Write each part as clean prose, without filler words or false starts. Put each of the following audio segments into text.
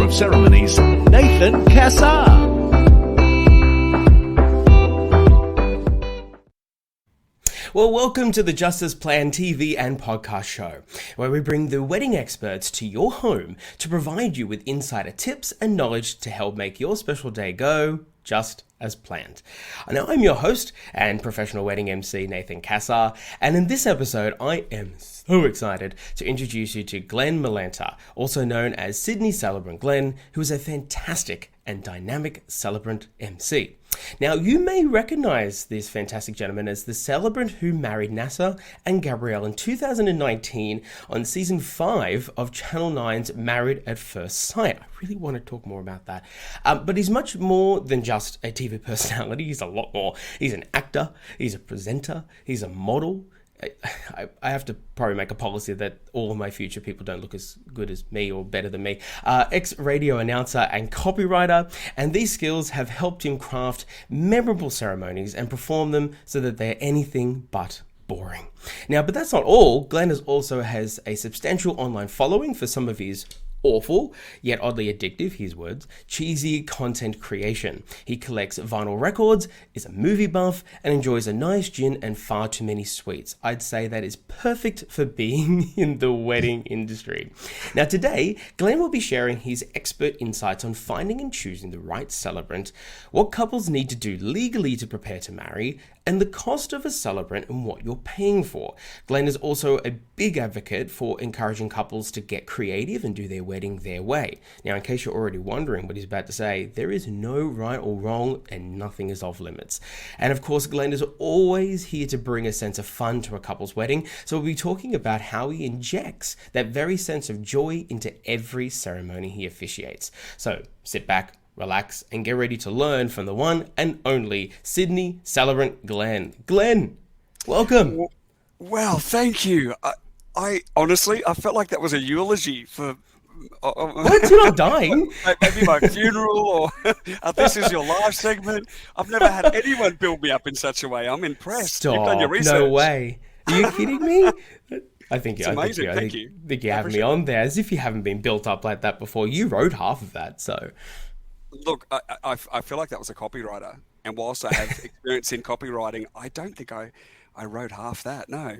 Master of Ceremonies, Nathan Cassar. Well, welcome to the Justice Plan TV and podcast show, where we bring the wedding experts to your home to provide you with insider tips and knowledge to help make your special day go just as planned. Now, I'm your host and professional wedding MC, Nathan Cassar, and in this episode, I am so excited to introduce you to Glenn Millanta, also known as Sydney Celebrant Glenn, who is a fantastic and dynamic celebrant MC. Now, you may recognize this fantastic gentleman as the celebrant who married Nasser and Gabrielle in 2019 on season 5 of Channel 9's Married at First Sight. I really want to talk more about that. But he's much more than just a TV personality. He's a lot more. He's an actor, he's a presenter, he's a model. I have to probably make a policy that all of my future people don't look as good as me or better than me. Ex-radio announcer and copywriter, and these skills have helped him craft memorable ceremonies and perform them so that they're anything but boring. Now, but that's not all. Glenn also has a substantial online following for some of his awful, yet oddly addictive, his words, cheesy content creation. He collects vinyl records, is a movie buff, and enjoys a nice gin and far too many sweets. I'd say that is perfect for being in the wedding industry. Now today, Glenn will be sharing his expert insights on finding and choosing the right celebrant, what couples need to do legally to prepare to marry, and the cost of a celebrant and what you're paying for. Glenn is also a big advocate for encouraging couples to get creative and do their wedding their way. Now, in case you're already wondering what he's about to say, there is no right or wrong and nothing is off limits. And of course, Glenn is always here to bring a sense of fun to a couple's wedding. So we'll be talking about how he injects that very sense of joy into every ceremony he officiates. So sit back, relax, and get ready to learn from the one and only Sydney Celebrant Glenn. Glenn, welcome. Wow, thank you. I honestly, I felt like that was a eulogy for... What? You're not dying? Maybe my funeral or this is your live segment. I've never had anyone build me up in such a way. I'm impressed. Stop. You've done your research. No way. Are you kidding me? I think it's amazing. I think you have me it. on there as if you haven't been built up like that before. You wrote half of that, so... Look, I feel like that was a copywriter. And whilst I have experience in copywriting, I don't think I wrote half that, no.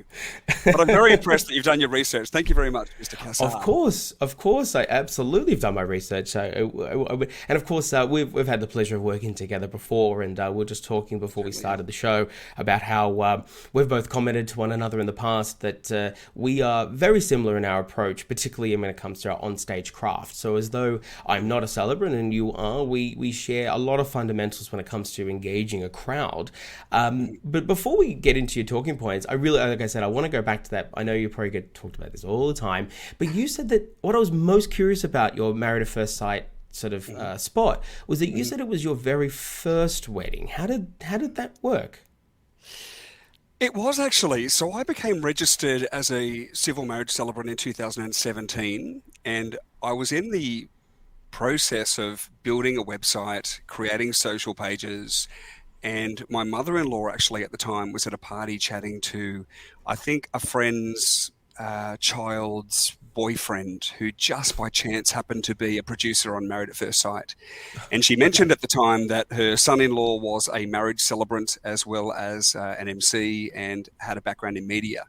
But I'm very impressed that you've done your research. Thank you very much, Mr. Cassar. Of course, I absolutely have done my research. So, and of course, we've had the pleasure of working together before, and we were just talking before we started the show about how we've both commented to one another in the past that we are very similar in our approach, particularly when it comes to our onstage craft. So as though I'm not a celebrant and you are, we share a lot of fundamentals when it comes to engaging a crowd. But before we get into your talking points, I really, like I said, I want to go back to that. I know you probably get talked about this all the time, but you said that what I was most curious about your Married at First Sight sort of spot was that you said it was your very first wedding. How did that work? It was actually. So I became registered as a civil marriage celebrant in 2017, and I was in the process of building a website, creating social pages. And my mother-in-law actually at the time was at a party chatting to, I think, a friend's child's boyfriend who just by chance happened to be a producer on Married at First Sight. And she mentioned at the time that her son-in-law was a marriage celebrant as well as an MC and had a background in media.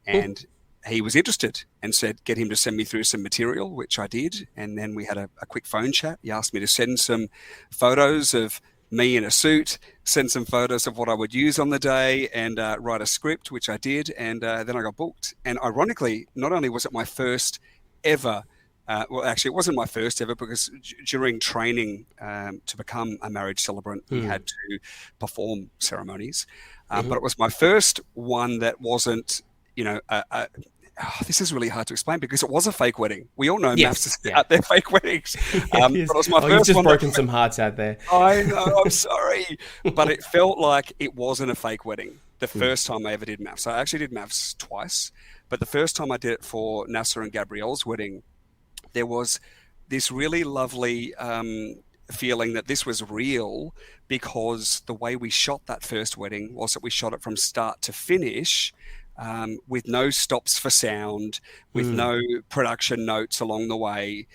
And he was interested and said, get him to send me through some material, which I did. And then we had a quick phone chat. He asked me to send some photos of me in a suit, send some photos of what I would use on the day, and write a script, which I did, and then I got booked. And ironically, not only was it my first ever, well, actually, it wasn't my first ever because during training to become a marriage celebrant, we had to perform ceremonies, but it was my first one that wasn't, this is really hard to explain because it was a fake wedding. We all know maths out there fake weddings. But it was my first you've just one broken some hearts out there. I know, I'm sorry. But it felt like it wasn't a fake wedding the first time I ever did maths. I actually did maths twice, but the first time I did it for Nasser and Gabrielle's wedding, there was this really lovely feeling that this was real because the way we shot that first wedding was that we shot it from start to finish, with no stops for sound, with no production notes along the way.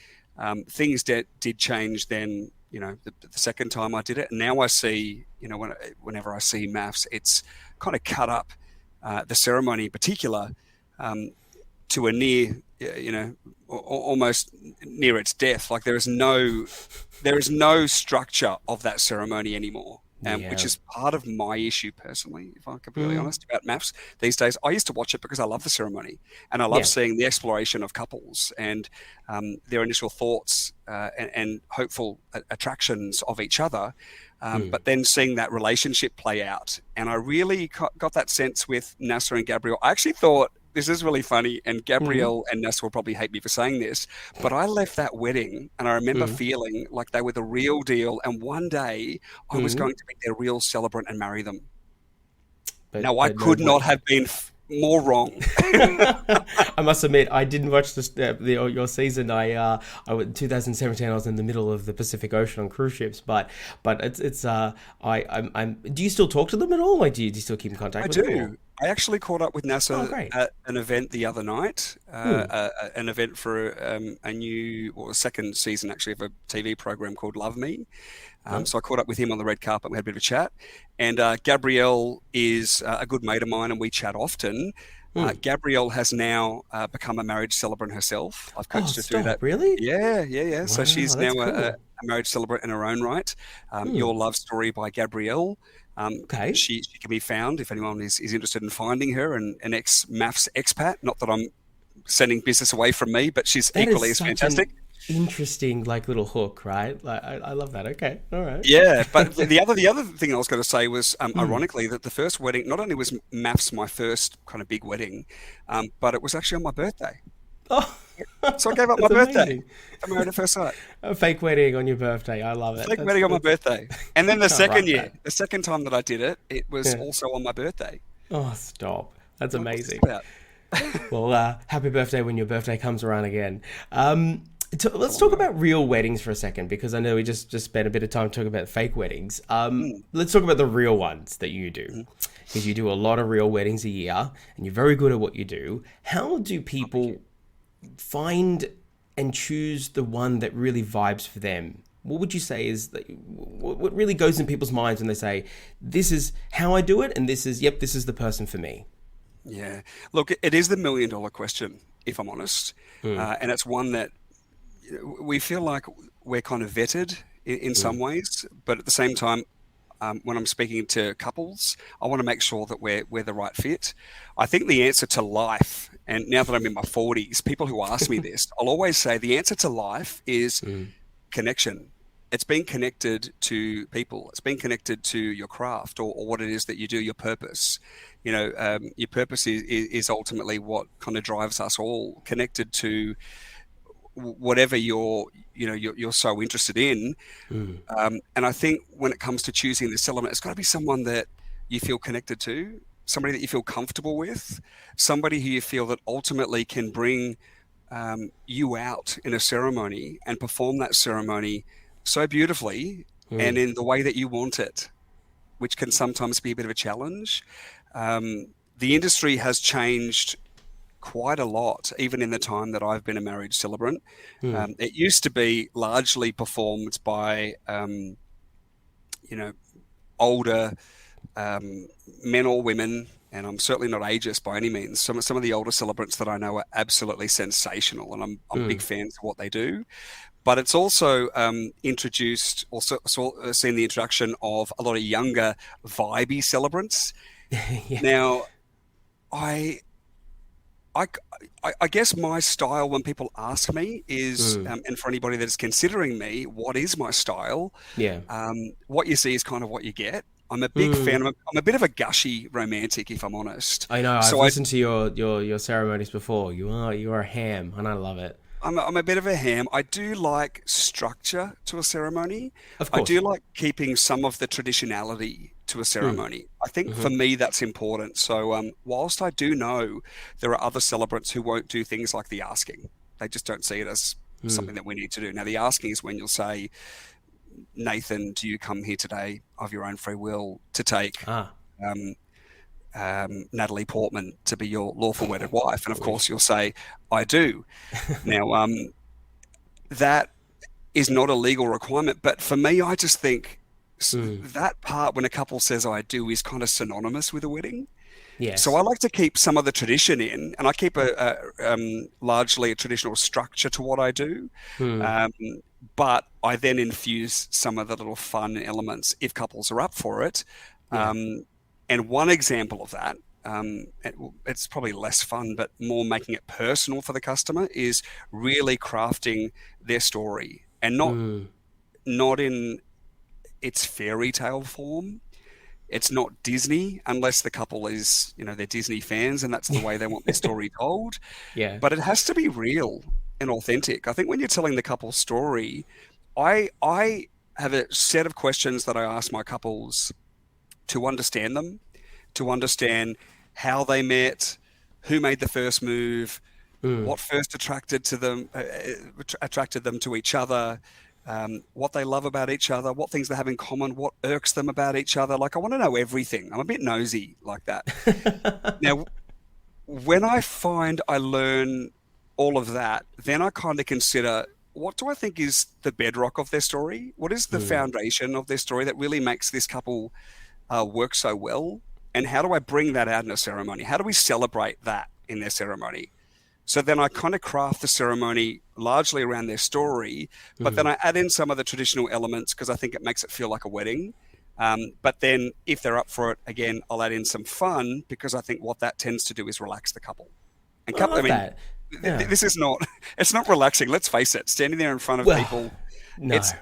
Things did change then, the second time I did it. And now I see, whenever I see maths, it's kind of cut up the ceremony in particular to a near, almost near its death. Like there is no structure of that ceremony anymore. Which is part of my issue personally, if I'm completely honest about maths these days. I used to watch it because I love the ceremony and I love seeing the exploration of couples and their initial thoughts and hopeful attractions of each other, but then seeing that relationship play out. And I really got that sense with Nasser and Gabrielle. I actually thought, this is really funny, and Gabrielle and Nasser will probably hate me for saying this, but I left that wedding and I remember feeling like they were the real deal, and one day I was going to be their real celebrant and marry them. Now, I could not have been more wrong. I must admit, I didn't watch your season. I in 2017, I was in the middle of the Pacific Ocean on cruise ships. But it's do you still talk to them at all? Like, do you still keep in contact with them? I do. I actually caught up with Nasser at an event the other night, an event for a new or a second season actually of a TV program called Love Me. So I caught up with him on the red carpet. We had a bit of a chat. And Gabrielle is a good mate of mine and we chat often. Gabrielle has now become a marriage celebrant herself. I've coached her through that. Really? Yeah. Wow, so she's now cool. a marriage celebrant in her own right. Your Love Story by Gabrielle. She can be found if anyone is interested in finding her, an ex-maths expat. Not that I'm sending business away from me, but she's equally as fantastic. Interesting, little hook, right? I love that. Okay, all right. Yeah, but the other thing I was going to say was, ironically, that the first wedding, not only was maths my first kind of big wedding, but it was actually on my birthday. Oh, so I gave up my birthday. Amazing. I married at first sight. A fake wedding on your birthday. I love it. Fake wedding on my birthday. And then the second time that I did it, it was also on my birthday. Oh, stop. That's amazing. Well, happy birthday when your birthday comes around again. Let's talk about real weddings for a second, because I know we just spent a bit of time talking about fake weddings. Let's talk about the real ones that you do, because you do a lot of real weddings a year and you're very good at what you do. How do people find and choose the one that really vibes for them? What would you say is what really goes in people's minds when they say, this is how I do it, and this is the person for me? Yeah. Look, it is the $1 million question, if I'm honest. And it's one that we feel like we're kind of vetted in some ways, but at the same time, when I'm speaking to couples, I want to make sure that we're the right fit. I think the answer to life, and now that I'm in my 40s, people who ask me this, I'll always say the answer to life is connection. It's being connected to people. It's being connected to your craft or what it is that you do, your purpose. Your purpose is ultimately what kind of drives us all, connected to whatever you're so interested in. And I think when it comes to choosing this element, it's got to be someone that you feel connected to, somebody that you feel comfortable with, somebody who you feel that ultimately can bring you out in a ceremony and perform that ceremony so beautifully and in the way that you want it, which can sometimes be a bit of a challenge. The industry has changed quite a lot, even in the time that I've been a marriage celebrant. It used to be largely performed by, older men or women, and I'm certainly not ageist by any means. Some of the older celebrants that I know are absolutely sensational, and I'm big fans of what they do. But it's also introduced, also seen the introduction of a lot of younger, vibey celebrants. Now, I guess my style, when people ask me, is, and for anybody that is considering me, what is my style? What you see is kind of what you get. I'm a big fan. I'm a bit of a gushy romantic, if I'm honest. I know. I've listened to your ceremonies before. You are a ham, and I love it. I'm a bit of a ham. I do like structure to a ceremony. Of course. I do like keeping some of the traditionality to a ceremony. I think for me that's important. So whilst I do know there are other celebrants who won't do things like the asking, they just don't see it as something that we need to do. Now, the asking is when you'll say, Nathan, do you come here today of your own free will to take Natalie Portman to be your lawful wedded wife? And of course you'll say, I do. Now, that is not a legal requirement. But for me, I just think that part when a couple says I do is kind of synonymous with a wedding. So I Yes. like to keep some of the tradition in, and I keep largely a traditional structure to what I do. Hmm. Um, but I then infuse some of the little fun elements if couples are up for it. Yeah. And one example of that, it's probably less fun, but more making it personal for the customer, is really crafting their story, and Hmm. not in its fairy tale form. It's not Disney unless the couple is, they're Disney fans and that's the way they want their story told. Yeah. But it has to be real and authentic. I think when you're telling the couple's story, I have a set of questions that I ask my couples to understand them, to understand how they met, who made the first move, Hmm. what first attracted them to each other, what they love about each other, what things they have in common, what irks them about each other. Like, I want to know everything. I'm a bit nosy like that. Now, when I find I learn all of that, then I kind of consider, what do I think is the bedrock of their story? What is the Hmm. foundation of their story that really makes this couple work so well? And how do I bring that out in a ceremony? How do we celebrate that in their ceremony? So then I kind of craft the ceremony largely around their story, but then Hmm. I add in some of the traditional elements because I think it makes it feel like a wedding. But then if they're up for it, again, I'll add in some fun because I think what that tends to do is relax the couple. And I couple, I love mean, that. Yeah. this is not, it's not relaxing. Let's face it, standing there in front of Well, people, no. it's,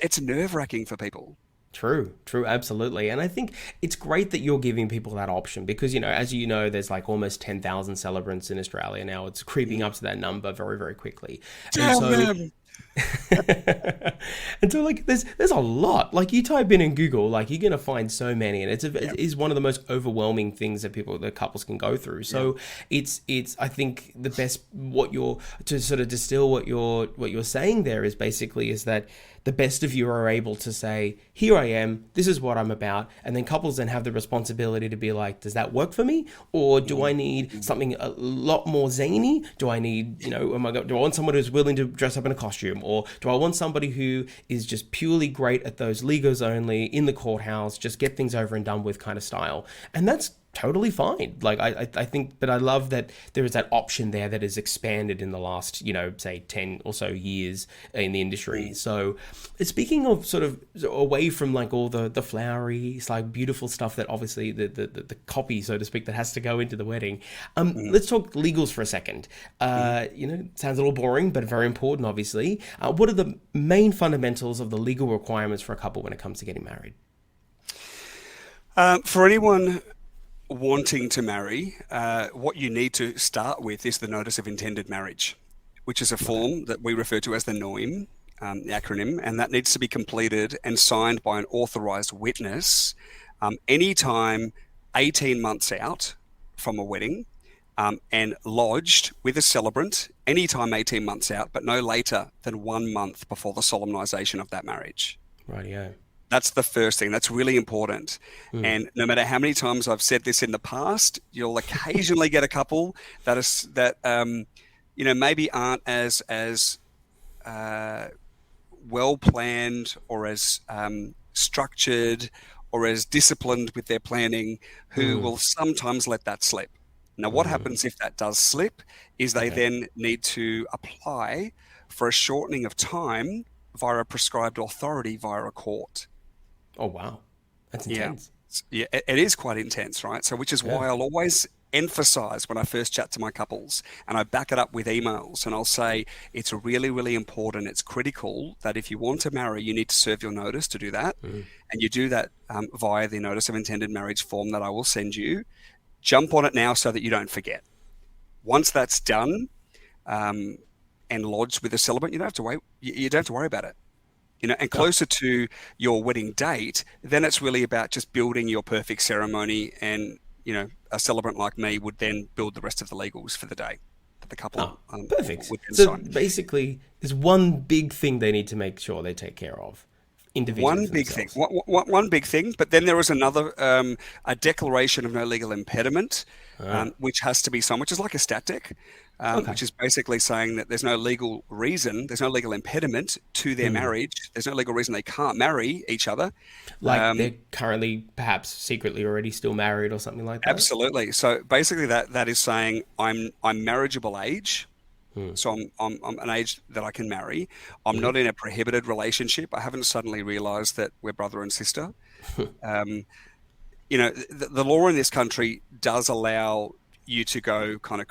it's nerve-wracking for people. True, true, absolutely. And I think it's great that you're giving people that option because, as you know, there's like almost 10,000 celebrants in Australia now. It's creeping up to that number very, very quickly. And Damn so them. and so like there's a lot. Like you type in Google, like you're gonna find so many, and Yeah, it is one of the most overwhelming things that couples can go through. yeah. So it's I think the best what you're to sort of distill what you're saying there is basically is that the best of you are able to say, here I am, this is what I'm about, and then couples then have the responsibility to be like, does that work for me, or do I need Mhm. something a lot more zany? Do I need, do I want someone who's willing to dress up in a costume, or do I want somebody who is just purely great at those Legos only in the courthouse, just get things over and done with kind of style? And that's totally fine. Like I think, but I love that there is that option there that is expanded in the last, say 10 or so years in the industry. Mm. So speaking of sort of away from like all the flowery, it's like beautiful stuff that obviously the copy, so to speak, that has to go into the wedding. Mm. Let's talk legals for a second. Mm. Sounds a little boring, but very important, obviously. What are the main fundamentals of the legal requirements for a couple when it comes to getting married? For anyone wanting to marry, what you need to start with is the notice of intended marriage, which is a Okay. form that we refer to as the NOIM, the acronym, and that needs to be completed and signed by an authorized witness anytime 18 months out from a wedding, and lodged with a celebrant anytime 18 months out, but no later than 1 month before the solemnization of that marriage. Rightio. That's the first thing. That's really important. Mm. And no matter how many times I've said this in the past, you'll occasionally get a couple that maybe aren't as uh, well planned or as structured or as disciplined with their planning, who Mm. will sometimes let that slip. Now, what Mm. happens if that does slip is they Okay. then need to apply for a shortening of time via a prescribed authority via a court. Oh wow, that's Yeah. intense. Yeah, it is quite intense, right? So, which is Yeah. why I'll always emphasize when I first chat to my couples and I back it up with emails and I'll say it's really, really important. It's critical that if you want to marry, you need to serve your notice to do that. Mm. And you do that via the notice of intended marriage form that I will send you. Jump on it now so that you don't forget. Once that's done um, and lodged with the celebrant, you don't have to wait. You don't have to worry about it. And Oh, closer to your wedding date, then it's really about just building your perfect ceremony. And, a celebrant like me would then build the rest of the legals for the day that the couple oh, perfect. would then So sign. basically, there's one big thing they need to make sure they take care of individually One for big thing, themselves. one big thing, but then there is another, a declaration of no legal impediment, Ah, which has to be signed, which is like a stat dec. Okay. which is basically saying that there's no legal reason, there's no legal impediment to their marriage. There's no legal reason they can't marry each other. Like they're currently perhaps secretly already still married or something like that? Absolutely. So basically, that is saying I'm marriageable age. So I'm an age that I can marry. I'm not in a prohibited relationship. I haven't suddenly realised that we're brother and sister. The law in this country does allow you to go kind of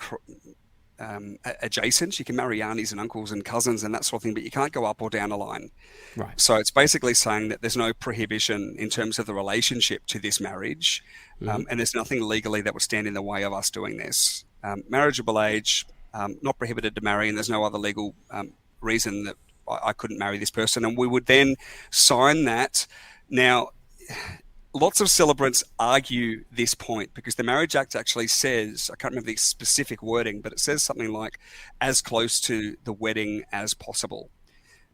adjacent. You can marry aunties and uncles and cousins and that sort of thing, but you can't go up or down a line. Right. So it's basically saying that there's no prohibition in terms of the relationship to this marriage, and there's nothing legally that would stand in the way of us doing this. Marriageable age, not prohibited to marry, and there's no other legal reason that I couldn't marry this person. And we would then sign that. Now, lots of celebrants argue this point because the Marriage Act actually says, I can't remember the specific wording, but it says something like as close to the wedding as possible.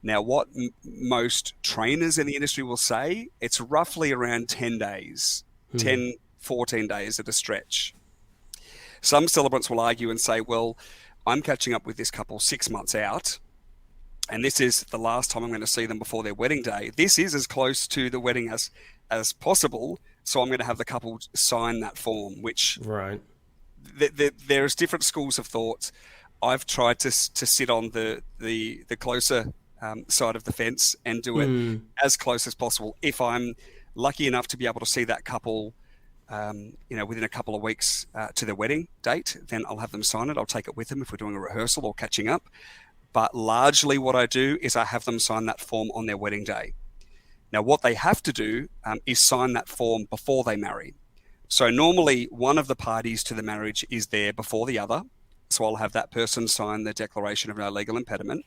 Now, what most trainers in the industry will say, it's roughly around 10 days, 10, 14 days at a stretch. Some celebrants will argue and say, well, I'm catching up with this couple 6 months out, and this is the last time I'm going to see them before their wedding day. This is as close to the wedding as possible, so I'm going to have the couple sign that form, which Right. There's different schools of thought. I've tried to sit on the closer side of the fence and do it as close as possible. If I'm lucky enough to be able to see that couple within a couple of weeks to their wedding date, then I'll have them sign it. I'll take it with them if we're doing a rehearsal or catching up. But largely what I do is I have them sign that form on their wedding day. Now, what they have to do is sign that form before they marry. So normally one of the parties to the marriage is there before the other. So I'll have that person sign the declaration of no legal impediment.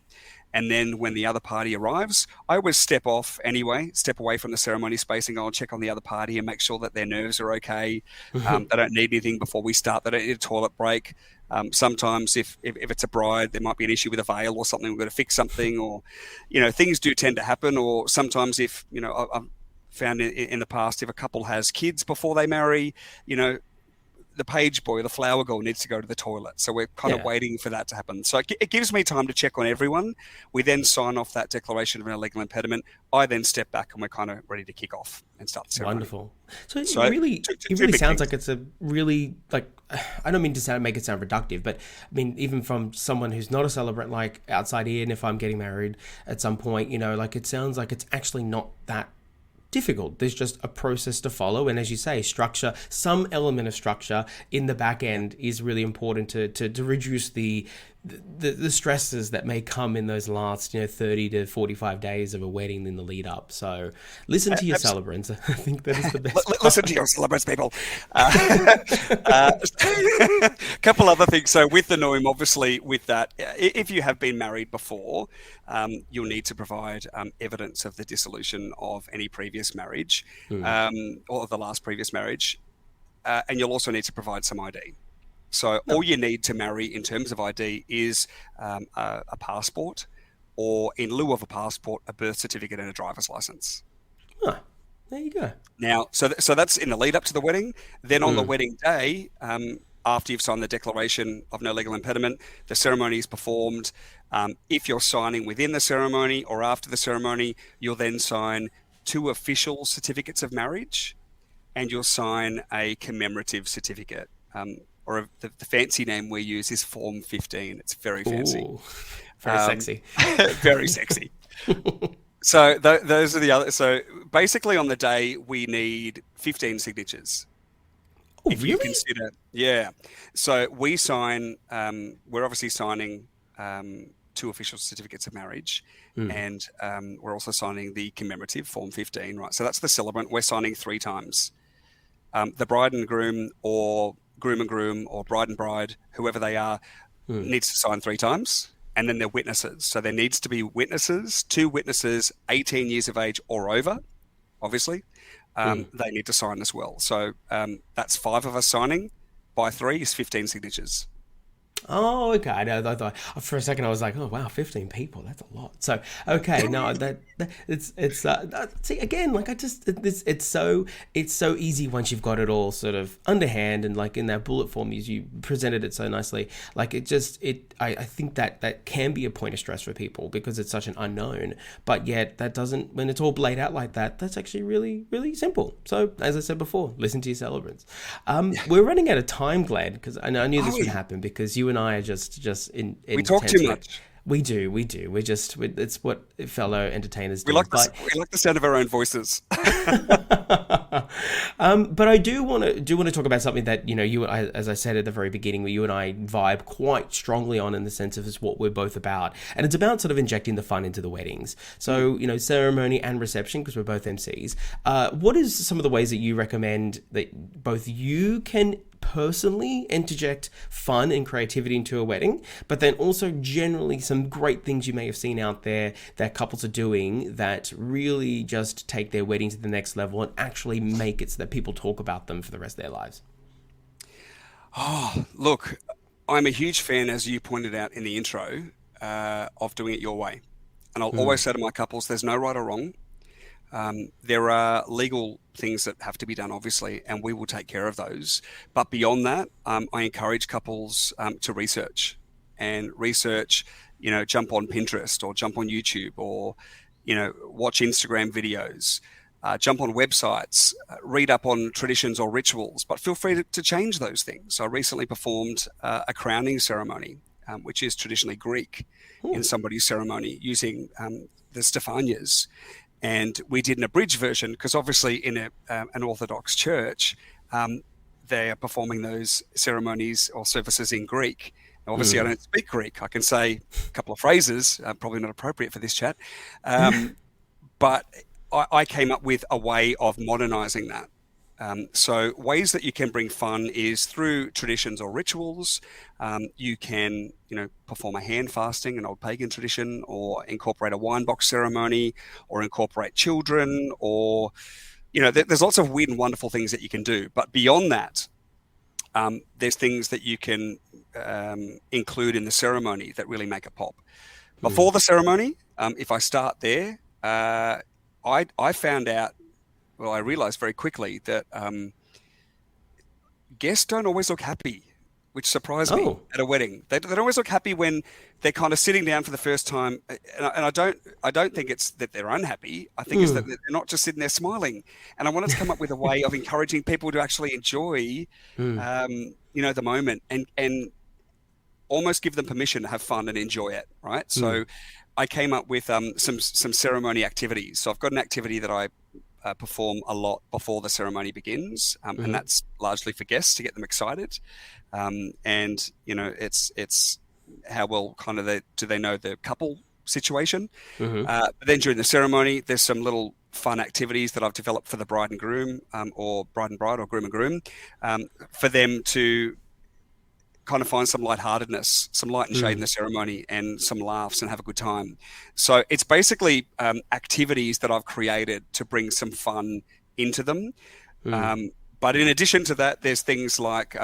And then when the other party arrives, I always step away from the ceremony space and go and check on the other party and make sure that their nerves are okay. They don't need anything before we start. They don't need a toilet break. Sometimes if it's a bride, there might be an issue with a veil or something. We've got to fix something, or, things do tend to happen. Or sometimes if, I've found in the past, if a couple has kids before they marry, the page boy, the flower girl needs to go to the toilet. So we're kind of waiting for that to happen. So it gives me time to check on everyone. We then sign off that declaration of no legal impediment. I then step back and we're kind of ready to kick off and start the ceremony. Wonderful. So it really sounds like it's a really, I don't mean to make it sound reductive, but I mean, even from someone who's not a celebrant, like outside in, if I'm getting married at some point, it sounds like it's actually not that difficult. There's just a process to follow, and as you say, structure, some element of structure in the back end is really important to reduce the stresses that may come in those last 30 to 45 days of a wedding in the lead up. So listen to your celebrants. I think that is the best listen to your celebrants, people. Couple other things. So with the NOIM, obviously with that, if you have been married before, you'll need to provide evidence of the dissolution of any previous marriage or of the last previous marriage. And you'll also need to provide some ID. So all you need to marry in terms of ID is a passport, or in lieu of a passport, a birth certificate and a driver's license. Huh. There you go. Now, so that's in the lead up to the wedding. Then on the wedding day, after you've signed the declaration of no legal impediment, the ceremony is performed. If you're signing within the ceremony or after the ceremony, you'll then sign 2 official certificates of marriage, and you'll sign a commemorative certificate. Or the fancy name we use is Form 15. It's very fancy. Ooh, very sexy. Very sexy. So those are the other. So basically on the day, we need 15 signatures. Oh, if really? you consider, yeah. So we sign, we're obviously signing 2 official certificates of marriage, and we're also signing the commemorative Form 15, right? So that's the celebrant. We're signing 3 times. The bride and groom, or groom and groom, or bride and bride, whoever they are, needs to sign 3 times. And then they're witnesses. So there needs to be witnesses, 2 witnesses, 18 years of age or over, obviously. They need to sign as well. So that's 5 of us signing. By 3 is 15 signatures. Oh, okay. I thought for a second I was like, oh wow, 15 people. That's a lot. So okay, no, that see again, like it's so easy once you've got it all sort of underhand and like in that bullet form you presented it so nicely. Like I think that can be a point of stress for people because it's such an unknown. But yet that doesn't when it's all laid out like that. That's actually really really simple. So as I said before, listen to your celebrants. We're running out of time, Glenn, because I knew this would happen because you and I are just in We talk too much. We do. It's what fellow entertainers do. We like the sound of our own voices. But I do want to talk about something that as I said at the very beginning, where you and I vibe quite strongly on in the sense of is what we're both about, and it's about sort of injecting the fun into the weddings. So ceremony and reception because we're both MCs. What is some of the ways that you recommend that both you can personally interject fun and creativity into a wedding, but then also generally some great things you may have seen out there that couples are doing that really just take their wedding to the next level and actually make it so that people talk about them for the rest of their lives? Oh, look, I'm a huge fan, as you pointed out in the intro, of doing it your way. And I'll always say to my couples, there's no right or wrong. There are legal things that have to be done, obviously, and we will take care of those. But beyond that, I encourage couples to research, jump on Pinterest or jump on YouTube or, watch Instagram videos, jump on websites, read up on traditions or rituals, but feel free to change those things. I recently performed a crowning ceremony, which is traditionally Greek in somebody's ceremony using the Stephanias. And we did an abridged version because obviously in an Orthodox church, they are performing those ceremonies or services in Greek. Now, obviously, I don't speak Greek. I can say a couple of phrases, probably not appropriate for this chat. But I came up with a way of modernizing that. So ways that you can bring fun is through traditions or rituals. You can, perform a hand fasting, an old pagan tradition, or incorporate a wine box ceremony, or incorporate children, or, there's lots of weird and wonderful things that you can do. But beyond that, there's things that you can include in the ceremony that really make it pop. Before the ceremony, if I start there, I found out, I realized very quickly that guests don't always look happy, which surprised me at a wedding. They don't always look happy when they're kind of sitting down for the first time. And I don't think it's that they're unhappy. I think it's that they're not just sitting there smiling. And I wanted to come up with a way of encouraging people to actually enjoy, the moment and almost give them permission to have fun and enjoy it, right? So I came up with some ceremony activities. So I've got an activity that I perform a lot before the ceremony begins, and that's largely for guests to get them excited. It's how well kind of do they know the couple situation. But then during the ceremony, there's some little fun activities that I've developed for the bride and groom, or bride and bride, or groom and groom, for them to kind of find some lightheartedness, some light and shade in the ceremony, and some laughs and have a good time. So it's basically activities that I've created to bring some fun into them. But in addition to that, there's things like,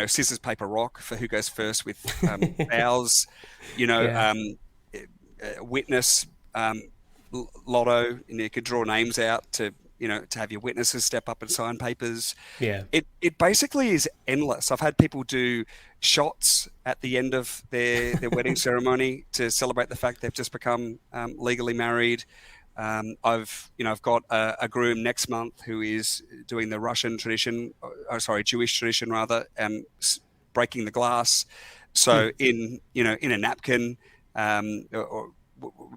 scissors, paper, rock for who goes first with vows, witness, lotto, you could draw names out to have your witnesses step up and sign papers. Yeah. It basically is endless. I've had people do shots at the end of their wedding ceremony to celebrate the fact they've just become legally married. I've got a groom next month who is doing the Jewish tradition rather, breaking the glass. So in a napkin, or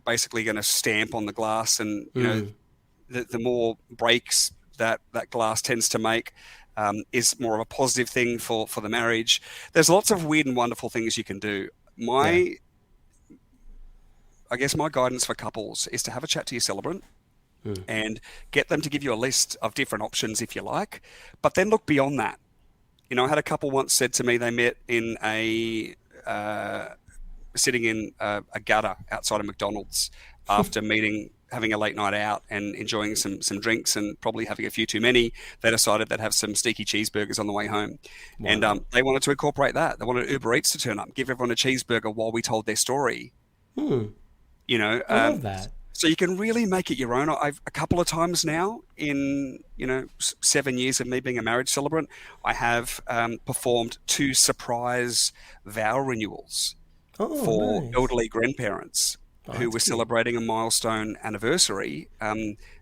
basically going to stamp on the glass, and the more breaks that glass tends to make is more of a positive thing for the marriage. There's lots of weird and wonderful things you can do. I guess my guidance for couples is to have a chat to your celebrant and get them to give you a list of different options if you like, but then look beyond that. I had a couple once said to me they met in sitting in a gutter outside of McDonald's after meeting having a late night out and enjoying some drinks and probably having a few too many, they decided they'd have some sneaky cheeseburgers on the way home. Wow. And they wanted to incorporate that. They wanted Uber Eats to turn up, give everyone a cheeseburger while we told their story. You know, I love that. So you can really make it your own. I've a couple of times now in, 7 years of me being a marriage celebrant, I have performed 2 surprise vow renewals for elderly grandparents who were celebrating a milestone anniversary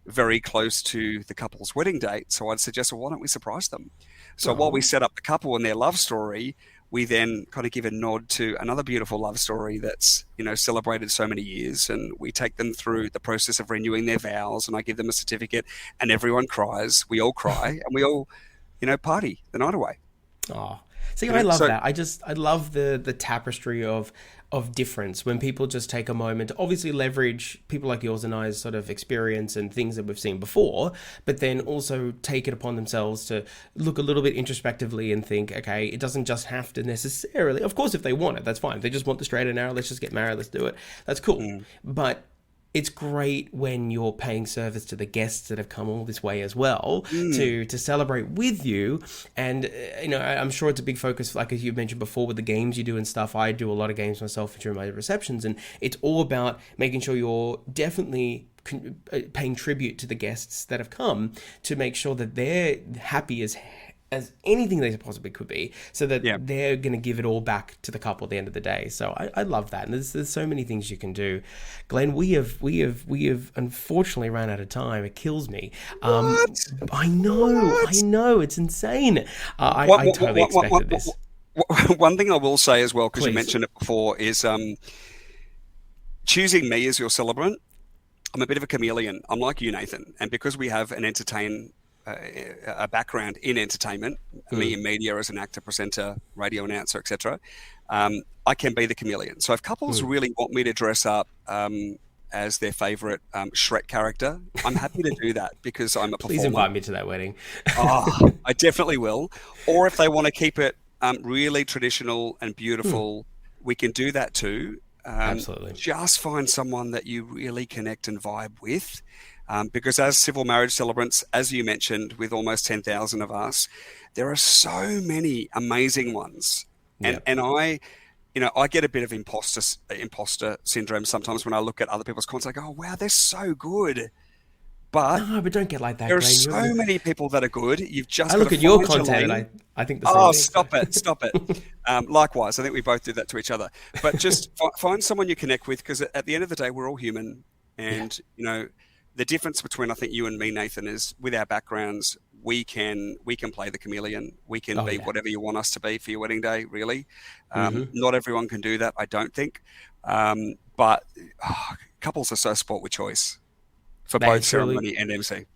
very close to the couple's wedding date. So I'd suggest, well, why don't we surprise them? So while we set up the couple and their love story, we then kind of give a nod to another beautiful love story that's, celebrated so many years. And we take them through the process of renewing their vows, and I give them a certificate, and everyone cries. We all cry, and we all, party the night away. Oh, see, I love that. I love the tapestry of difference when people just take a moment to obviously leverage people like yours and I's sort of experience and things that we've seen before, but then also take it upon themselves to look a little bit introspectively and think, okay, it doesn't just have to necessarily, of course, if they want it, that's fine. If they just want the straight and narrow, let's just get married, let's do it. That's cool. But it's great when you're paying service to the guests that have come all this way as well to celebrate with you. And, I'm sure it's a big focus, like as you mentioned before, with the games you do and stuff. I do a lot of games myself during my receptions, and it's all about making sure you're definitely paying tribute to the guests that have come to make sure that they're happy as anything they possibly could be, so that they're going to give it all back to the couple at the end of the day. So I love that, and there's so many things you can do. Glenn, we have unfortunately ran out of time. It kills me. I know, it's insane. I totally expected this. One thing I will say as well, because you Please. mentioned it before, is choosing me as your celebrant. I'm a bit of a chameleon. I'm like you, Nathan, and because we have a background in entertainment, me in media as an actor, presenter, radio announcer, etc. I can be the chameleon. So if couples really want me to dress up as their favorite Shrek character, I'm happy to do that because I'm a performer. Please invite me to that wedding. I definitely will. Or if they want to keep it really traditional and beautiful, we can do that too. Absolutely. Just find someone that you really connect and vibe with. Because as civil marriage celebrants, as you mentioned, with almost 10,000 of us, there are so many amazing ones. And I get a bit of imposter syndrome sometimes when I look at other people's content. I go, oh, wow, they're so good. But don't get like that, there are Glenn. so many people that are good. You've just I look at your content and I think the same thing. Stop it. Likewise, I think we both do that to each other. But just find someone you connect with, because at the end of the day, we're all human. And, the difference between, I think, you and me, Nathan, is with our backgrounds, we can play the chameleon. We can be whatever you want us to be for your wedding day, really. Not everyone can do that, I don't think. But couples are so sport with choice for both ceremony and MC.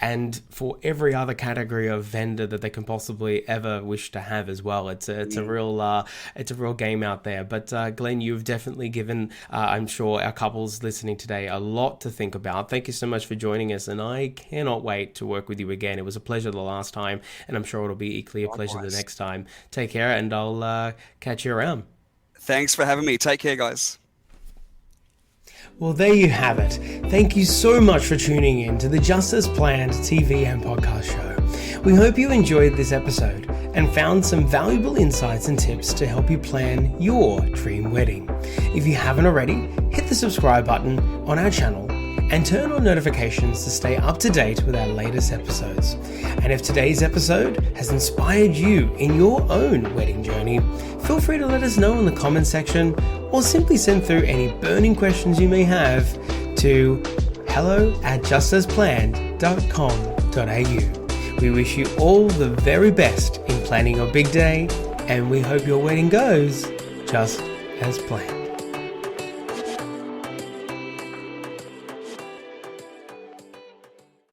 And for every other category of vendor that they can possibly ever wish to have as well. It's a real game out there. But Glenn, you've definitely given, I'm sure, our couples listening today a lot to think about. Thank you so much for joining us, and I cannot wait to work with you again. It was a pleasure the last time, and I'm sure it'll be equally a pleasure the next time. Take care, and I'll catch you around. Thanks for having me. Take care, guys. Well, there you have it. Thank you so much for tuning in to the Just As Planned TV and podcast show. We hope you enjoyed this episode and found some valuable insights and tips to help you plan your dream wedding. If you haven't already, hit the subscribe button on our channel and turn on notifications to stay up to date with our latest episodes. And if today's episode has inspired you in your own wedding journey, feel free to let us know in the comment section, or simply send through any burning questions you may have to hello@justasplan.com.au. We wish you all the very best in planning your big day, and we hope your wedding goes just as planned.